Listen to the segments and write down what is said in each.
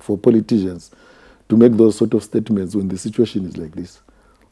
for politicians to make those sort of statements when the situation is like this.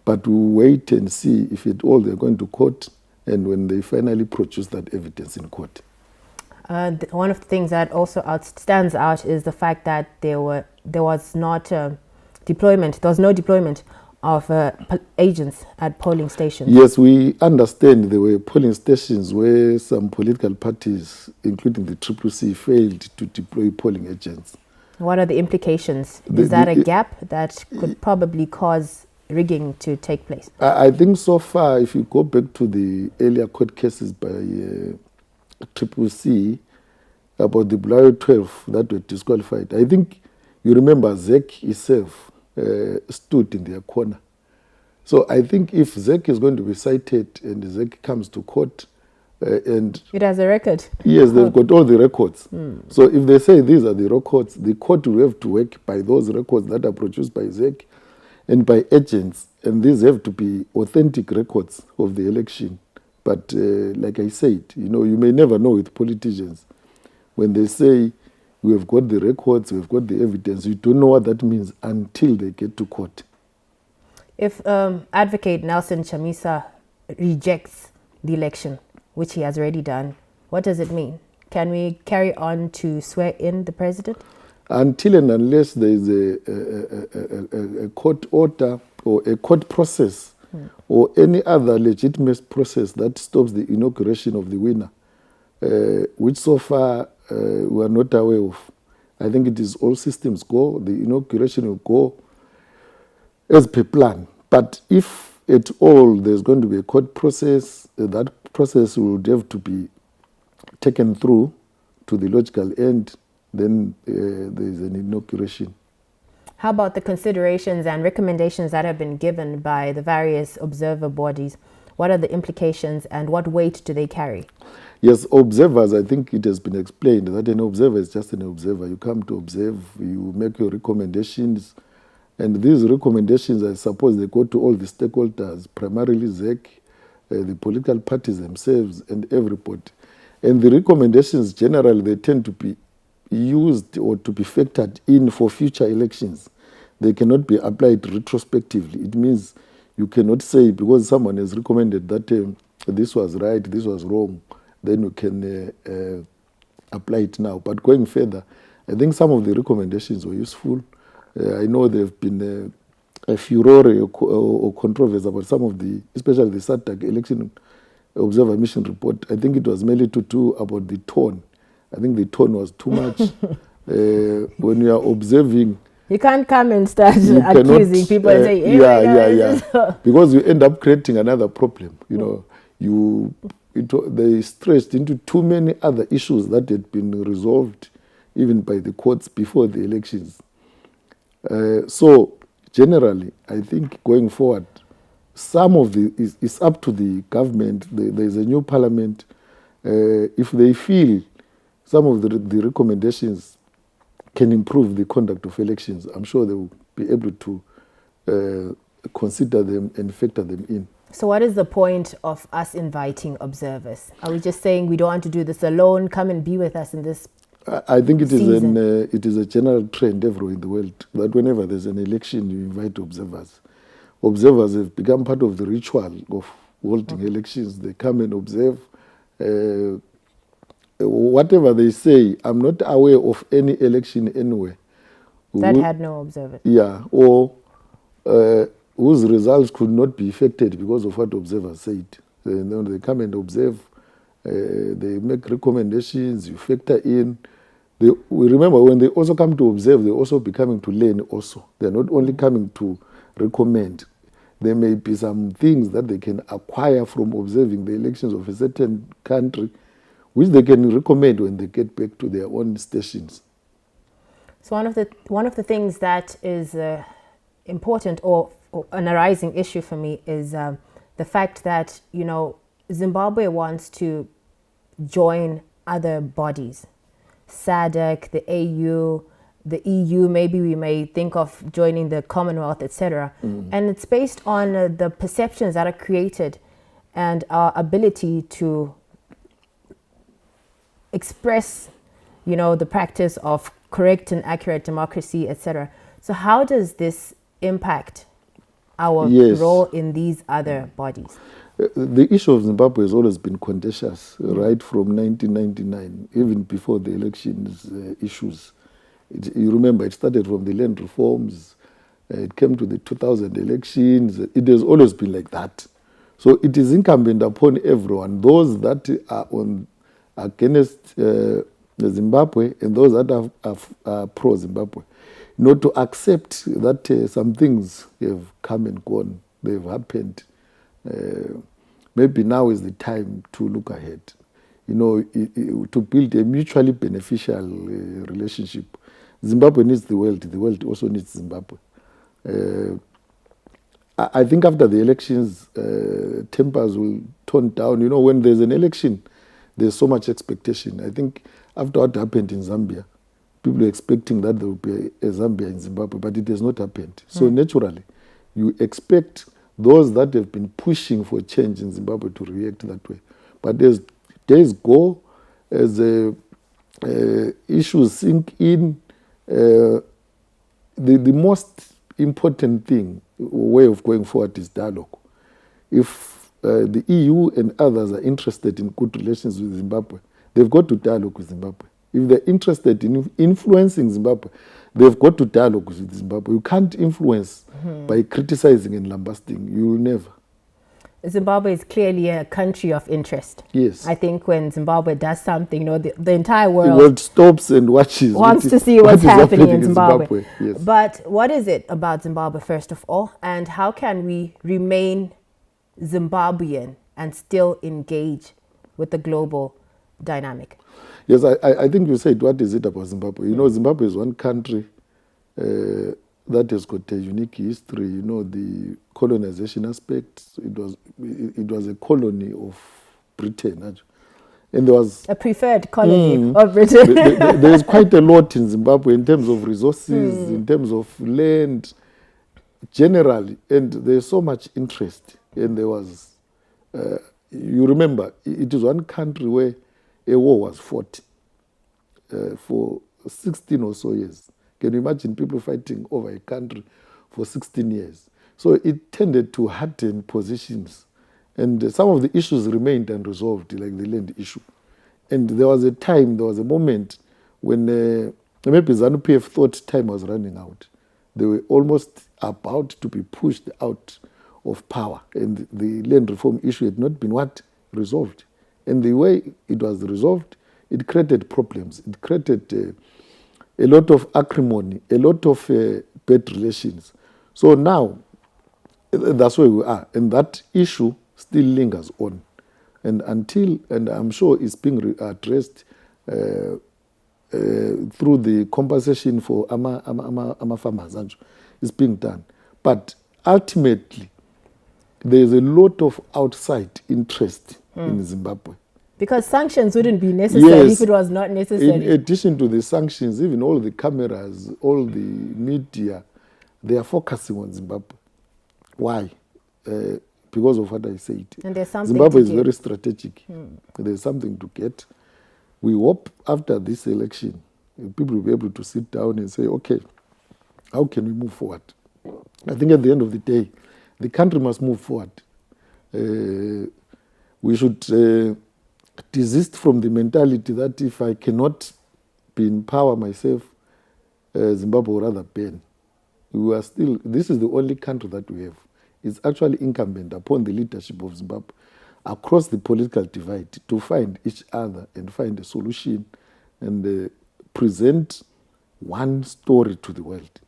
But we'll wait and see if at all they're going to court and when they finally produce that evidence in court. One of the things that also stands out is the fact that there was no deployment of agents at polling stations. Yes, we understand there were polling stations where some political parties, including the CCC, failed to deploy polling agents. What are the implications? Is that a gap that could probably cause rigging to take place? I think so far, if you go back to the earlier court cases by CCC about the Bulawayo 12 that were disqualified, I think you remember ZEC itself stood in their corner. So I think if ZEC is going to be cited and ZEC comes to court and... It has a record. Yes, they've got all the records. So if they say these are the records, the court will have to work by those records that are produced by ZEC and by agents. And these have to be authentic records of the election. But like I said, you may never know with politicians. When they say, we have got the records, we've got the evidence, you don't know what that means until they get to court. If Advocate Nelson Chamisa rejects the election, which he has already done, what does it mean? Can we carry on to swear in the president? Until and unless there is a court order or a court process or any other legitimate process that stops the inauguration of the winner, which so far we are not aware of. I think it is all systems go. The inauguration will go as per plan. But if at all there's going to be a court process, that process will have to be taken through to the logical end, then there's an inauguration. How about the considerations and recommendations that have been given by the various observer bodies? What are the implications and what weight do they carry? Yes, observers, I think it has been explained that an observer is just an observer. You come to observe, you make your recommendations, and these recommendations, I suppose, they go to all the stakeholders, primarily ZEC, the political parties themselves, and everybody. And the recommendations, generally, they tend to be used or to be factored in for future elections. They cannot be applied retrospectively. It means you cannot say, because someone has recommended that this was right, this was wrong, then you can apply it now. But going further, I think some of the recommendations were useful. I know there have been a furore or controversy about some of the, especially the SADC election observer mission report. I think it was mainly to do about the tone. I think the tone was too much. When you are observing, you can't come and start accusing people and say, hey, because you end up creating another problem. They stressed into too many other issues that had been resolved even by the courts before the elections. So generally, I think going forward, some of it's up to the government. There's a new parliament. If they feel some of the recommendations can improve the conduct of elections, I'm sure they will be able to consider them and factor them in. So what is the point of us inviting observers? Are we just saying we don't want to do this alone? Come and be with us in this I think it is a general trend everywhere in the world that whenever there's an election, you invite observers. Observers have become part of the ritual of holding elections. They come and observe. Whatever they say, I'm not aware of any election anywhere that had no observers. Yeah, or whose results could not be affected because of what observers said. They come and observe. They make recommendations. You factor in. We remember when they also come to observe, they're also becoming to learn also. They're not only coming to recommend. There may be some things that they can acquire from observing the elections of a certain country, which they can recommend when they get back to their own stations. So one of the things that is important or an arising issue for me is the fact that, Zimbabwe wants to join other bodies. SADC, the AU, the EU, maybe we may think of joining the Commonwealth, etc. And it's based on the perceptions that are created and our ability to express, the practice of correct and accurate democracy, etc. So how does this impact our role in these other bodies? The issue of Zimbabwe has always been contentious, right from 1999, even before the elections issues. You remember, it started from the land reforms, it came to the 2000 elections. It has always been like that. So it is incumbent upon everyone, those that are against Zimbabwe and those that are pro-Zimbabwe, not to accept that some things have come and gone, they've happened. Maybe now is the time to look ahead, to build a mutually beneficial relationship. Zimbabwe needs the world also needs Zimbabwe. I think after the elections, tempers will tone down. When there's an election, there's so much expectation. I think after what happened in Zambia, people are expecting that there will be a Zambia in Zimbabwe, but it has not happened. So naturally, you expect those that have been pushing for change in Zimbabwe to react that way. But as days go, as issues sink in, the most important thing, way of going forward, is dialogue. If the EU and others are interested in good relations with Zimbabwe, they've got to dialogue with Zimbabwe. If they're interested in influencing Zimbabwe, they've got to dialogue with Zimbabwe. You can't influence by criticizing and lambasting. You will never. Zimbabwe is clearly a country of interest. Yes. I think when Zimbabwe does something, the entire world, the world stops and watches. Wants to see what's happening in Zimbabwe. Yes. But what is it about Zimbabwe, first of all? And how can we remain Zimbabwean and still engage with the global dynamic? Yes, I think you said, what is it about Zimbabwe? Zimbabwe is one country that has got a unique history. The colonization aspect. It was a colony of Britain, and there was a preferred colony of Britain. There is quite a lot in Zimbabwe in terms of resources, in terms of land, generally, and there's so much interest. And there was, you remember, it is one country where a war was fought for 16 or so years. Can you imagine people fighting over a country for 16 years? So it tended to harden positions. And some of the issues remained unresolved, like the land issue. And there was a moment when maybe ZANU-PF thought time was running out. They were almost about to be pushed out of power. And the land reform issue had not been resolved. And the way it was resolved, it created problems. It created a lot of acrimony, a lot of bad relations. So now, that's where we are. And that issue still lingers on. And I'm sure it's being addressed through the compensation for ama farmers. It's being done. But ultimately, there's a lot of outside interest in Zimbabwe. Because sanctions wouldn't be necessary if it was not necessary. In addition to the sanctions, even all the cameras, all the media, they are focusing on Zimbabwe. Why? Because of what I said. And there's something Zimbabwe to is get. very strategic. There's something to get. We hope after this election, people will be able to sit down and say, okay, how can we move forward? I think at the end of the day, the country must move forward. We should desist from the mentality that if I cannot be in power myself, Zimbabwe will rather burn. This is the only country that we have. It's actually incumbent upon the leadership of Zimbabwe across the political divide to find each other and find a solution and present one story to the world.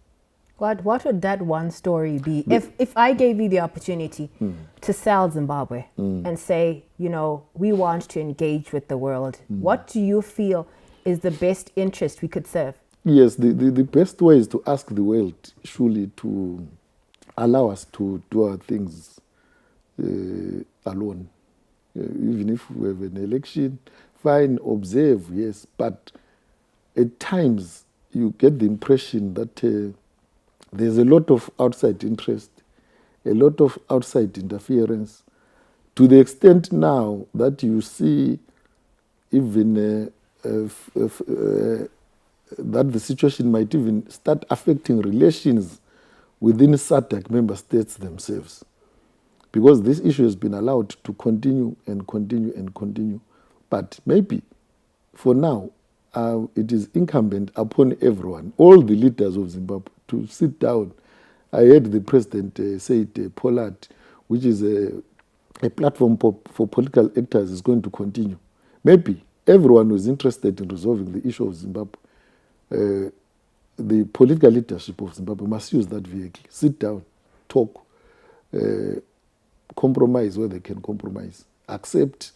What would that one story be? If I gave you the opportunity to sell Zimbabwe and say, we want to engage with the world, what do you feel is the best interest we could serve? Yes, the best way is to ask the world, surely, to allow us to do our things alone. Even if we have an election, fine, observe, yes, but at times you get the impression that there's a lot of outside interest, a lot of outside interference, to the extent now that you see even that the situation might even start affecting relations within SADC member states themselves. Because this issue has been allowed to continue and continue and continue. But maybe for now, it is incumbent upon everyone, all the leaders of Zimbabwe, to sit down. I heard the president say it, Pollard, which is a platform for political actors, is going to continue. Maybe everyone who is interested in resolving the issue of Zimbabwe, the political leadership of Zimbabwe must use that vehicle. Sit down, talk, compromise where they can compromise, accept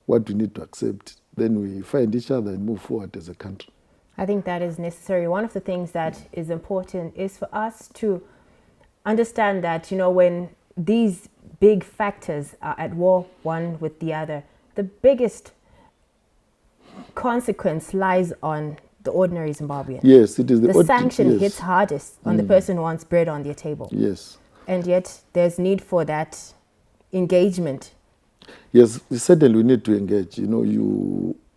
what we need to accept. Then we find each other and move forward as a country. I think that is necessary. One of the things that is important is for us to understand that, when these big factors are at war one with the other, the biggest consequence lies on the ordinary Zimbabwean. Yes, it is the sanction hits hardest on the person who wants bread on their table. Yes. And yet there's need for that engagement. Yes, certainly we need to engage.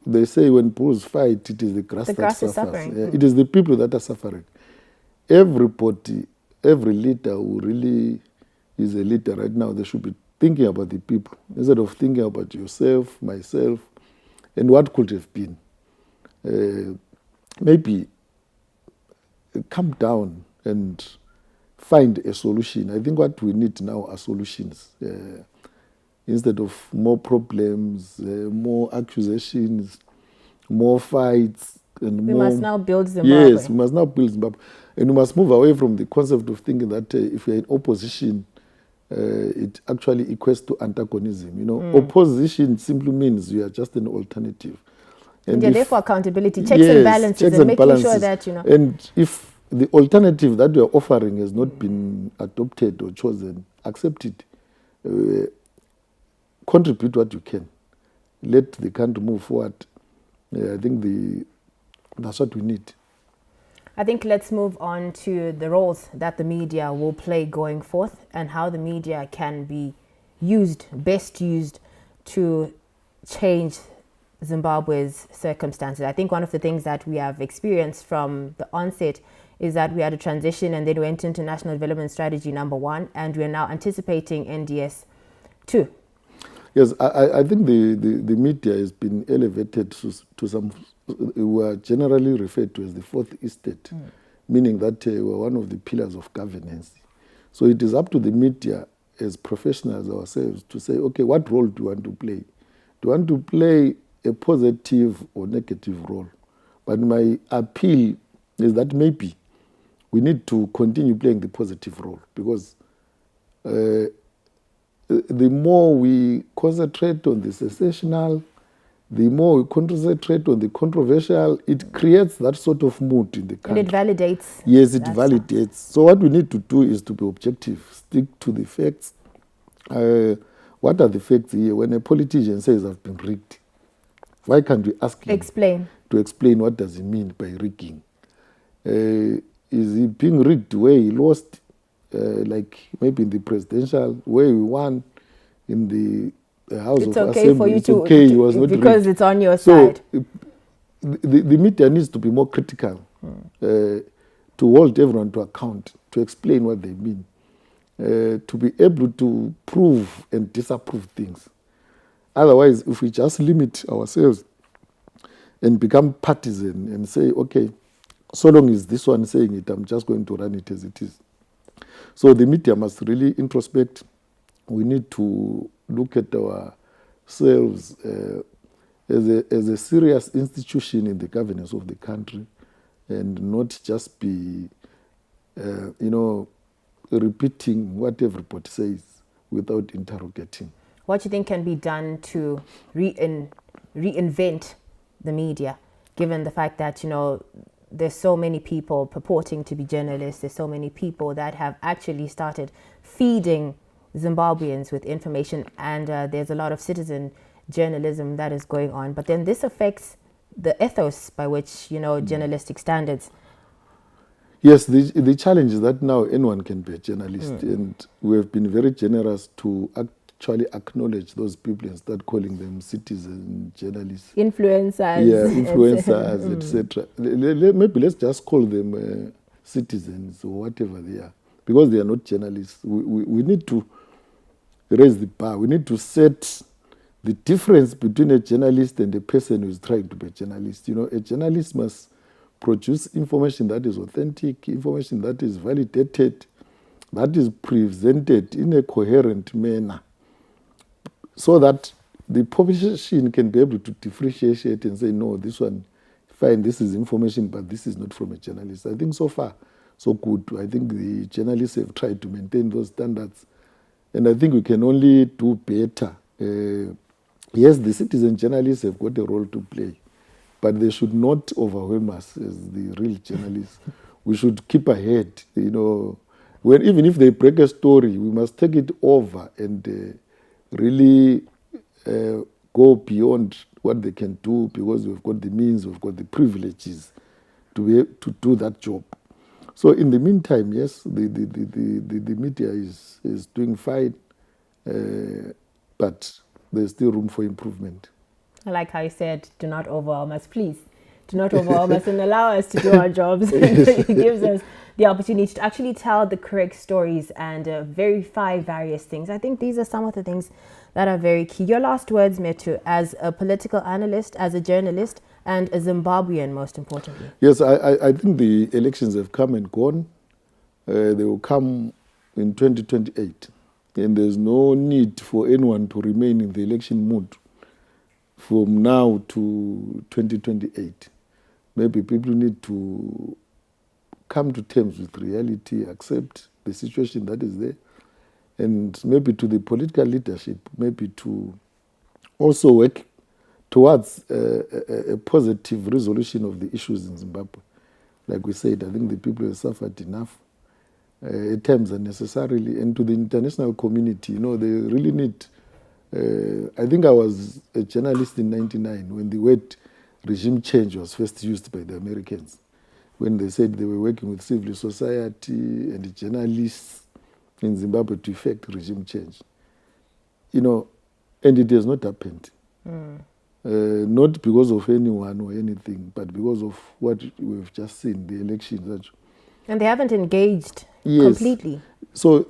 They say when bulls fight, it is the grass that suffers. Is suffering. Yeah, it is the people that are suffering. Everybody, every leader who really is a leader right now, they should be thinking about the people instead of thinking about yourself, myself, and what could have been. Maybe come down and find a solution. I think what we need now are solutions. Instead of more problems, more accusations, more fights, and we more... must now build Zimbabwe. Yes, we must now build Zimbabwe. And we must move away from the concept of thinking that if you're in opposition, it actually equates to antagonism. Opposition simply means you are just an alternative. And therefore accountability, checks and balances, and making sure that, And if the alternative that you're offering has not been adopted or chosen, accept it. Contribute what you can. Let the country move forward. I think that's what we need. I think let's move on to the roles that the media will play going forth and how the media can be best used to change Zimbabwe's circumstances. I think one of the things that we have experienced from the onset is that we had a transition and then went into National Development Strategy number 1, and we're now anticipating NDS 2. Yes, I think the media has been elevated to some, we are generally referred to as the fourth estate, meaning that we're one of the pillars of governance. So it is up to the media as professionals ourselves to say, okay, what role do you want to play? Do you want to play a positive or negative role? But my appeal is that maybe we need to continue playing the positive role, because the more we concentrate on the sensational, the more we concentrate on the controversial, it creates that sort of mood in the country. And it validates. Yes, it validates. So what we need to do is to be objective, stick to the facts. What are the facts here? When a politician says I've been rigged, why can't we ask him to explain what does he mean by rigging? Is he being rigged where he lost? Like maybe in the presidential, where we won in the House of Assembly. It's okay for you he was not because rigged. It's on your side. The media needs to be more critical, to hold everyone to account, to explain what they mean, to be able to prove and disapprove things. Otherwise, if we just limit ourselves and become partisan and say, okay, so long as this one saying it, I'm just going to run it as it is. So the media must really introspect. We need to look at ourselves as a serious institution in the governance of the country, and not just be, repeating what everybody says without interrogating. What do you think can be done to reinvent the media, given the fact that, there's so many people purporting to be journalists, there's so many people that have actually started feeding Zimbabweans with information, and there's a lot of citizen journalism that is going on. But then this affects the ethos by which, journalistic standards. Yes, the challenge is that now anyone can be a journalist, and we have been very generous to actually acknowledge those people and start calling them citizen journalists. Influencers. Yeah, influencers, etc. Maybe let's just call them citizens or whatever they are, because they are not journalists. We need to raise the bar. We need to set the difference between a journalist and a person who is trying to be a journalist. You know, a journalist must produce information that is authentic, information that is validated, that is presented in a coherent manner, so that the population can be able to differentiate and say, no, this one, fine, this is information, but this is not from a journalist. I think so far, so good. I think the journalists have tried to maintain those standards, and I think we can only do better. Yes, the citizen journalists have got a role to play, but they should not overwhelm us as the real journalists. We should keep ahead. You know, even if they break a story, we must take it over and really go beyond what they can do, because we've got the means, we've got the privileges to be able to do that job. So in the meantime, yes, the media is doing fine, but there's still room for improvement. I like how you said, do not overwhelm us, please. Do not overwhelm us and allow us to do our jobs. It gives us the opportunity to actually tell the correct stories and verify various things. I think these are some of the things that are very key. Your last words, Metu, as a political analyst, as a journalist, and a Zimbabwean, most importantly. Yes, I think the elections have come and gone. They will come in 2028. And there's no need for anyone to remain in the election mood from now to 2028. Maybe people need to come to terms with reality, accept the situation that is there, and maybe to the political leadership, maybe to also work towards a positive resolution of the issues in Zimbabwe. Like we said, I think the people have suffered enough, at times unnecessarily, and to the international community, you know, they really need. I think I was a journalist in '99 when the word regime change was first used by the Americans, when they said they were working with civil society and the journalists in Zimbabwe to effect regime change. You know, and it has not happened. Not because of anyone or anything, but because of what we've just seen, the elections. And they haven't engaged completely. So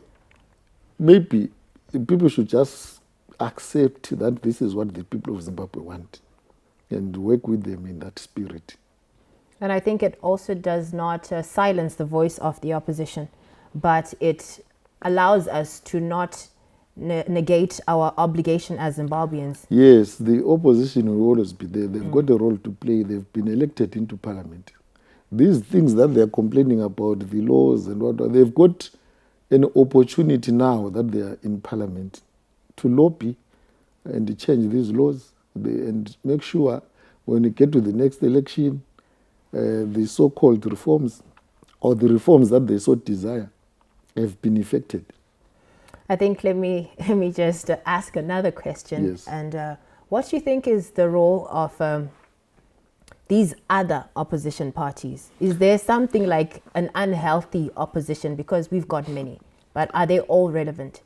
maybe people should just accept that this is what the people of Zimbabwe want and work with them in that spirit. And I think it also does not silence the voice of the opposition, but it allows us to not negate our obligation as Zimbabweans. Yes, the opposition will always be there. They've got a role to play. They've been elected into parliament. These things that they're complaining about, the laws and what, they've got an opportunity now that they are in parliament to lobby and change these laws and make sure when we get to the next election, the so-called reforms or the reforms that they so desire have been effected. I think let me just ask another question. Yes. And what do you think is the role of these other opposition parties? Is there something like an unhealthy opposition, because we've got many, but are they all relevant?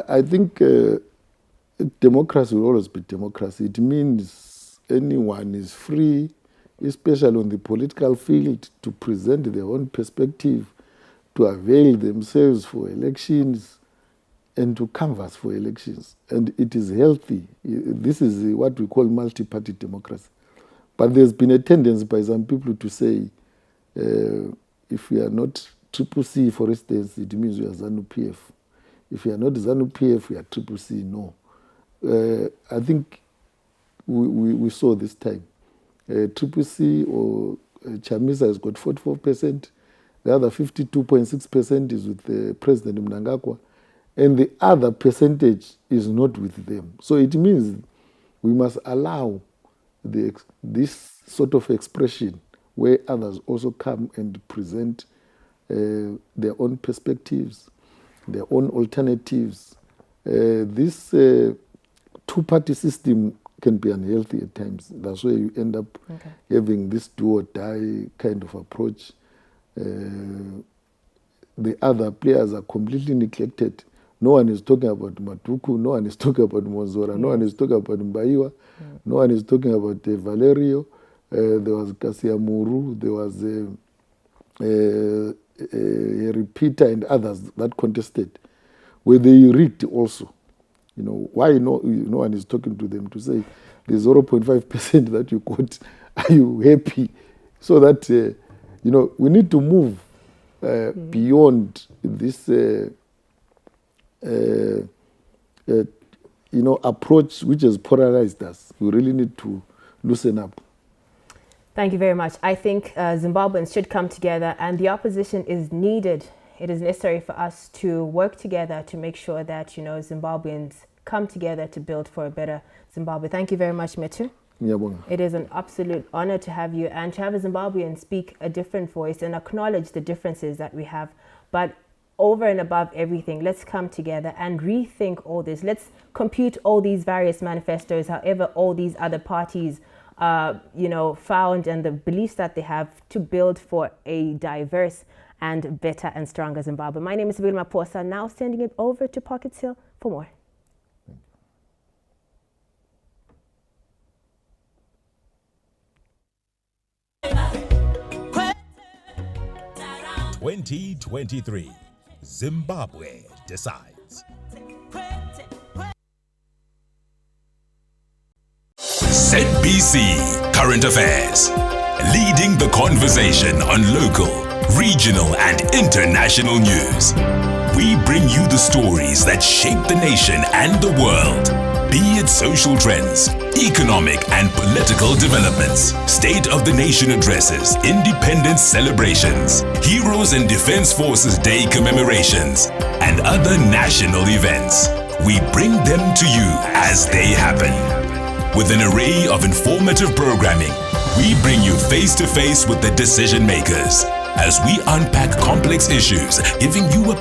I think democracy will always be democracy. It means anyone is free, especially on the political field, to present their own perspective, to avail themselves for elections, and to canvass for elections. And it is healthy. This is what we call multi-party democracy. But there's been a tendency by some people to say, if we are not Triple C, for instance, it means we are ZANU-PF. If we are not ZANU-PF, we are Triple C. No. I think we saw this time. Triple C or Chamisa has got 44%. The other 52.6% is with President Mnangagwa. And the other percentage is not with them. So it means we must allow this sort of expression where others also come and present their own perspectives, their own alternatives. This two-party system can be unhealthy at times. That's why you end up having this do-or-die kind of approach. The other players are completely neglected. No one is talking about Matuku, no one is talking about Monzora, no one is talking about Mbaiwa, no one is talking about Valerio, there was Kasia Muru, there was Repeater and others that contested. Where they rigged also. Why no one is talking to them to say the 0.5% that you got, are you happy? So that, we need to move beyond this approach which has polarized us. We really need to loosen up. Thank you very much. I think Zimbabweans should come together, and the opposition is needed. It is necessary for us to work together to make sure that, Zimbabweans come together to build for a better Zimbabwe. Thank you very much, Metu. It is an absolute honor to have you and to have a Zimbabwean speak a different voice and acknowledge the differences that we have. But over and above everything, let's come together and rethink all this. Let's compute all these various manifestos, however all these other parties found, and the beliefs that they have to build for a diverse and better and stronger Zimbabwe. My name is Vilma Posa, now sending it over to Pocket Hill for more. 2023, Zimbabwe decides. ZBC Current Affairs, leading the conversation on local, regional and international news. We bring you the stories that shape the nation and the world, be it social trends, economic and political developments, State of the Nation addresses, independence celebrations, Heroes and Defense Forces Day commemorations, and other national events. We bring them to you as they happen. With an array of informative programming, we bring you face-to-face with the decision makers as we unpack complex issues, giving you a